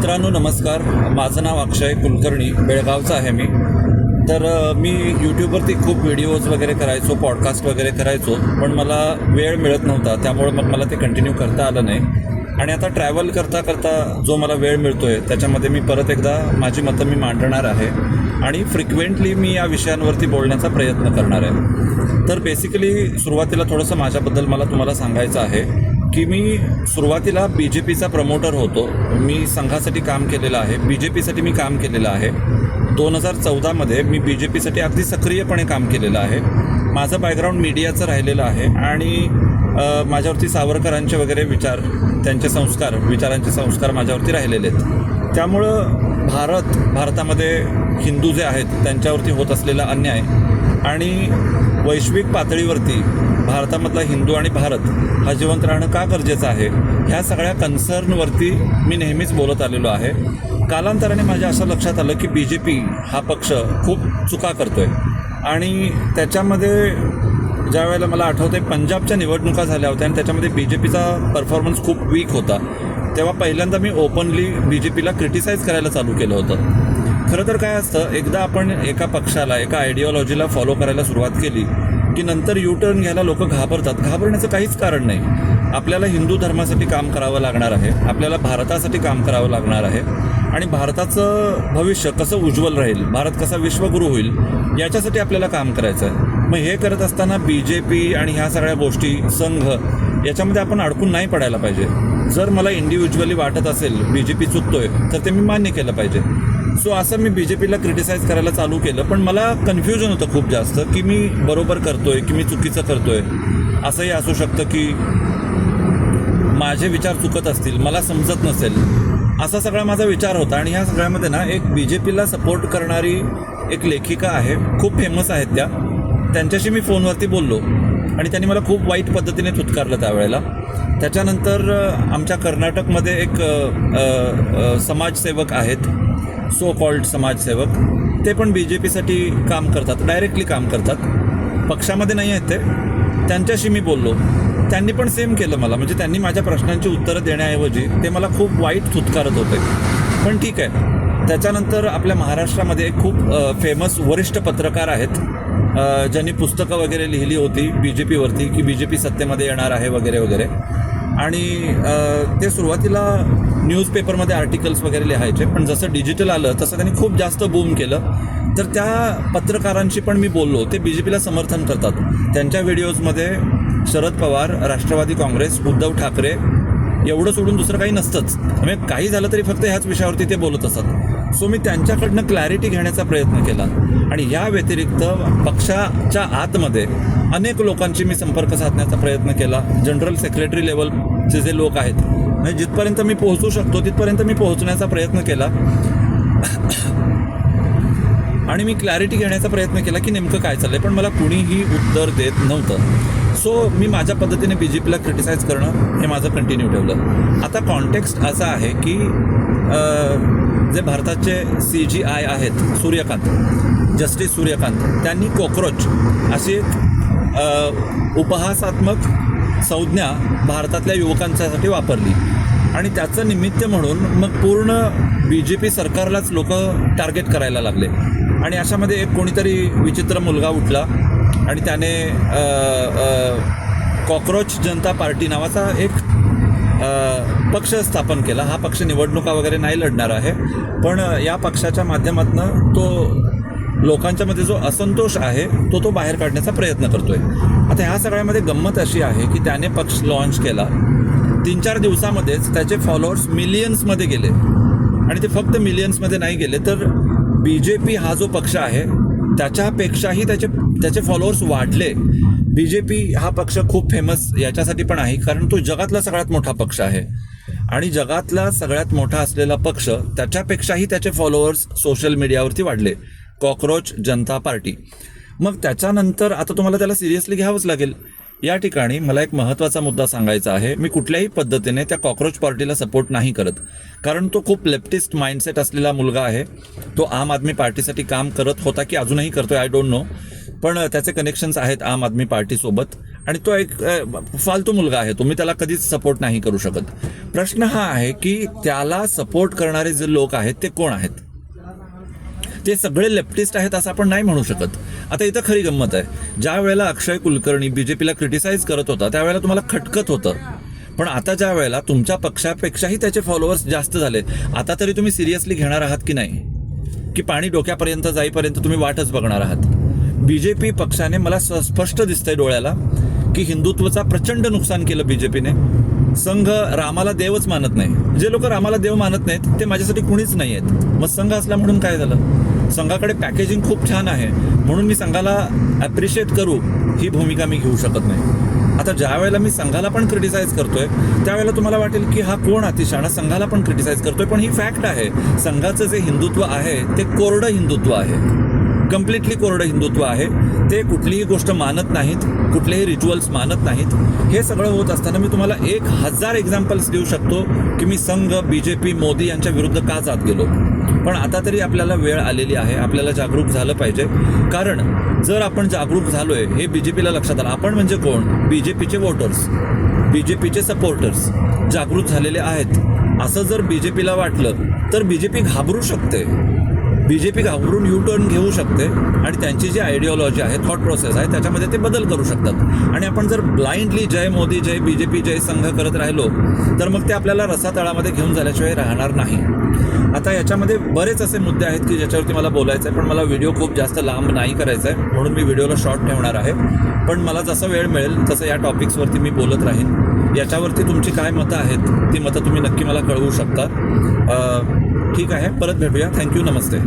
मित्रांनो नमस्कार. माझं नाव अक्षय कुलकर्णी, बेळगावचा आहे मी. तर मी यूट्यूबवरती खूप व्हिडिओज वगैरे करायचो, पॉडकास्ट वगैरे करायचो, पण मला वेळ मिळत नव्हता. त्यामुळे मग मला ते कंटिन्यू करता आलं नाही. आणि आता ट्रॅव्हल करता करता जो मला वेळ मिळतो आहे त्याच्यामध्ये मी परत एकदा माझी मतं मी मांडणार आहे आणि फ्रिक्वेंटली मी या विषयांवरती बोलण्याचा प्रयत्न करणार आहे. तर बेसिकली सुरुवातीला थोडंसं माझ्याबद्दल मला तुम्हाला सांगायचं आहे की मी सुरुवातीला BJPचा प्रमोटर होतो. मी संघासाठी काम केलेलं आहे, BJPसाठी मी काम केलेलं आहे. 2014मध्ये मी BJPसाठी अगदी सक्रियपणे काम केलेलं आहे. माझं बॅकग्राऊंड मीडियाचं राहिलेलं आहे आणि माझ्यावरती सावरकरांचे वगैरे विचार, त्यांचे संस्कार, विचारांचे संस्कार माझ्यावरती राहिलेले आहेत. त्यामुळं भारतामध्ये हिंदू जे आहेत त्यांच्यावरती होत असलेला अन्याय आणि वैश्विक पातळीवरती भारतामधला हिंदू आणि भारत हा जिवंत राहणं का गरजेचं आहे, ह्या सगळ्या कन्सर्नवरती मी नेहमीच बोलत आलेलो आहे. कालांतराने माझ्या असं लक्षात आलं की BJP हा पक्ष खूप चुका करतो आहे आणि त्याच्यामध्ये ज्या वेळेला मला आठवतं आहे पंजाबच्या निवडणुका झाल्या होत्या आणि त्याच्यामध्ये BJPचा परफॉर्मन्स खूप वीक होता, तेव्हा पहिल्यांदा मी ओपनली BJPला क्रिटिसाईज करायला चालू केलं होतं. खरं तर काय असतं, एकदा आपण एका पक्षाला, एका आयडिओलॉजीला फॉलो करायला सुरुवात केली की नंतर टर्न घ्यायला लोक घाबरतात. घाबरण्याचं काहीच कारण नाही. आपल्याला हिंदू धर्मासाठी काम करावं लागणार आहे, आपल्याला भारतासाठी काम करावं लागणार आहे आणि भारताचं भविष्य कसं उज्ज्वल राहील, भारत कसा विश्वगुरू होईल, याच्यासाठी आपल्याला काम करायचं आहे. मग हे करत असताना BJP आणि ह्या सगळ्या गोष्टी, संघ, याच्यामध्ये आपण अडकून नाही पडायला पाहिजे. जर मला इंडिव्हिज्युअली वाटत असेल BJP चुकतोय तर ते मी मान्य केलं पाहिजे. सो असं मी BJPला क्रिटिसाईज करायला चालू केलं, पण मला कन्फ्युजन होतं खूप जास्त की मी बरोबर करतोय की मी चुकीचं करतोय. असंही असू शकतं की माझे विचार चुकत असतील, मला समजत नसेल, असा सगळा माझा विचार होता. आणि ह्या सगळ्यामध्ये ना एक BJPला सपोर्ट करणारी एक लेखिका आहे, खूप फेमस आहेत त्यांच्याशी मी फोनवरती बोललो आणि त्यांनी मला खूप वाईट पद्धतीने थुतकारलं त्यावेळेला. त्याच्यानंतर आमच्या कर्नाटकमध्ये एक समाजसेवक आहेत, सो कॉल्ड समाजसेवक, ते पण BJPसाठी काम करतात, डायरेक्टली काम करतात, पक्षामध्ये नाही आहेत ते. त्यांच्याशी मी बोललो, त्यांनी पण सेम केलं मला. म्हणजे त्यांनी माझ्या प्रश्नांची उत्तरं देण्याऐवजी ते मला खूप वाईट थुतकारत होते. पण ठीक आहे. त्याच्यानंतर आपल्या महाराष्ट्रामध्ये एक खूप फेमस वरिष्ठ पत्रकार आहेत ज्यांनी पुस्तकं वगैरे लिहिली होती BJPवरती की BJP सत्तेमध्ये येणार आहे वगैरे वगैरे. आणि ते सुरुवातीला न्यूजपेपरमध्ये आर्टिकल्स वगैरे लिहायचे, पण जसं डिजिटल आलं तसं त्यांनी खूप जास्त बूम केलं. तर त्या पत्रकारांशी पण मी बोललो, ते BJPला समर्थन करतात. त्यांच्या व्हिडिओजमध्ये शरद पवार, राष्ट्रवादी काँग्रेस, उद्धव ठाकरे एवढं सोडून दुसरं काही नसतंच. म्हणजे काही झालं तरी फक्त ह्याच विषयावरती ते बोलत असतात. सो मी त्यांच्याकडनं क्लॅरिटी घेण्याचा प्रयत्न केला आणि या व्यतिरिक्त पक्षाच्या आतमध्ये अनेक लोकांशी मी संपर्क साधण्याचा प्रयत्न केला. जनरल सेक्रेटरी लेवलचे जे लोक आहेत, म्हणजे जिथपर्यंत मी पोहोचू शकतो तिथपर्यंत मी पोहोचण्याचा प्रयत्न केला आणि मी क्लॅरिटी घेण्याचा प्रयत्न केला की नेमकं काय चाललंय, पण मला कुणीही उत्तर देत नव्हतं. सो मी माझ्या पद्धतीने BJPला क्रिटिसाईज करणं हे माझं कंटिन्यू ठेवलं. आता कॉन्टेक्स्ट असा आहे की जे भारताचे CGI आहेत, सूर्यकांत, जस्टिस सूर्यकांत, त्यांनी कॉकरोच अशी एक उपहासात्मक संज्ञा भारतातल्या युवकांच्यासाठी वापरली आणि त्याचं निमित्त म्हणून मग पूर्ण BJP सरकारलाच लोक टार्गेट करायला लागले. आणि अशामध्ये एक कोणीतरी विचित्र मुलगा उठला आणि त्याने कॉकरोच जनता पार्टी नावाचा एक पक्ष स्थापन केला. हा पक्ष निवडणुका वगैरे नाही लढणार आहे, पण या पक्षाच्या माध्यमातून तो लोकांच्यामध्ये जो असंतोष आहे तो बाहेर काढण्याचा प्रयत्न करतोय. आता ह्या सगळ्यामध्ये गंमत अशी आहे की त्याने पक्ष लॉन्च केला, 3-4 दिवसामध्येच त्याचे फॉलोअर्स मिलियन्समध्ये गेले. आणि ते फक्त मिलियन्समध्ये नाही गेले तर BJP हा जो पक्ष आहे त्याच्यापेक्षाही त्याचे फॉलोअर्स वाढले. BJP हा पक्ष खूप फेमस याच्यासाठी पण आहे कारण तो जगातला सगळ्यात मोठा पक्ष आहे आणि जगातला सगळ्यात मोठा असलेला पक्ष, त्याच्यापेक्षाही त्याचे फॉलोअर्स सोशल मीडियावरती वाढले, कॉकरोच जनता पार्टी. मग त्याच्यानंतर आता तुम्हाला त्याला सिरियसली घ्यावंच लागेल. या ठिकाणी मला एक महत्त्वाचा मुद्दा सांगायचा आहे. मी कुठल्याही पद्धतीने त्या कॉकरोच पार्टीला सपोर्ट नाही करत, कारण तो खूप लेफ्टिस्ट माइंडसेट असलेला मुलगा आहे. तो आम आदमी पार्टीसाठी काम करत होता की अजूनही करतोय, आय डोंट नो, पण त्याचे कनेक्शन्स आहेत आम आदमी पार्टीसोबत आणि तो एक फालतू मुलगा आहे, तुम्ही त्याला कधीच सपोर्ट नाही करू शकत. प्रश्न हा आहे की त्याला सपोर्ट करणारे जे लोक आहेत ते कोण आहेत. ते सगळे लेफ्टिस्ट आहेत असं आपण नाही म्हणू शकत. आता इथं खरी गंमत आहे, ज्या वेळेला अक्षय कुलकर्णी बीजेपीला क्रिटिसाइज करत होता त्यावेळेला तुम्हाला खटकत होतं, पण आता ज्या वेळेला तुमच्या पक्षापेक्षाही त्याचे फॉलोअर्स जास्त झाले, आता तरी तुम्ही सिरियसली घेणार आहात की नाही, की पाणी डोक्यापर्यंत जाईपर्यंत तुम्ही वाटच बघणार आहात. बीजेपी पक्षाने मला स्पष्ट दिसतंय डोळ्याला की हिंदुत्वाचा प्रचंड नुकसान केलं बीजेपीने. संघ रामाला देवच मानत नाही. जे लोक रामाला देव मानत नाहीत ते माझ्यासाठी कुणीच नाही आहेत. मग संघ असला म्हणून काय झालं? संघाकडे पॅकेजिंग खूप छान आहे म्हणून मी संघाला ॲप्रिशिएट करू ही भूमिका मी घेऊ शकत नाही. आता ज्या वेळेला मी संघाला पण क्रिटिसाइज करतोय त्यावेळेला तुम्हाला वाटेल की हा कोण अतिशहाणा संघाला पण क्रिटिसाइज करतोय, पण ही फॅक्ट आहे. संघाचं जे हिंदुत्व आहे ते कोरडं हिंदुत्व आहे, कम्प्लिटली कोरडं हिंदुत्व आहे. ते कुठलीही गोष्ट मानत नाहीत, कुठलेही रिच्युअल्स मानत नाहीत. हे सगळं होत असताना मी तुम्हाला 1000 एक्झाम्पल्स देऊ शकतो की मी संघ, बीजेपी, मोदी यांच्या विरुद्ध का जात गेलो. पण आता तरी आपल्याला वेळ आलेली आहे, आपल्याला जागरूक झालं पाहिजे. कारण जर आपण जागरूक झालोय हे बीजेपीला लक्षात आलं. आपण म्हणजे कोण? बीजेपीचे वोटर्स, बीजेपीचे सपोर्टर्स जागृत झालेले आहेत. असं जर बीजेपीला वाटलं तर बीजेपी घाबरू शकते. बीजेपी घाबरून यू टर्न घेऊ शकते आणि त्यांची जी आयडिओलॉजी आहे, थॉट प्रोसेस आहे, त्याच्यामध्ये ते बदल करू शकतात. आणि आपण जर ब्लाइंडली जय मोदी, जय बीजेपी, जय संघ करत राहिलो तर मग ते आपल्याला रसातळामध्ये घेऊन जाण्याशिवाय राहणार नाही. आता याच्यामध्ये बरेच असे मुद्दे आहेत की ज्याच्यावरती मला बोलायचं आहे, पण मला व्हिडिओ खूप जास्त लांब नाही करायचा आहे म्हणून मी व्हिडिओला शॉर्ट ठेवणार आहे. पण मला जसं वेळ मिळेल तसं या टॉपिक्सवरती मी बोलत राहीन. याच्यावरती तुमची काय मतं आहेत ती मतं तुम्ही नक्की मला कळवू शकता. ठीक आहे, परत भेटूया. थँक्यू, नमस्ते.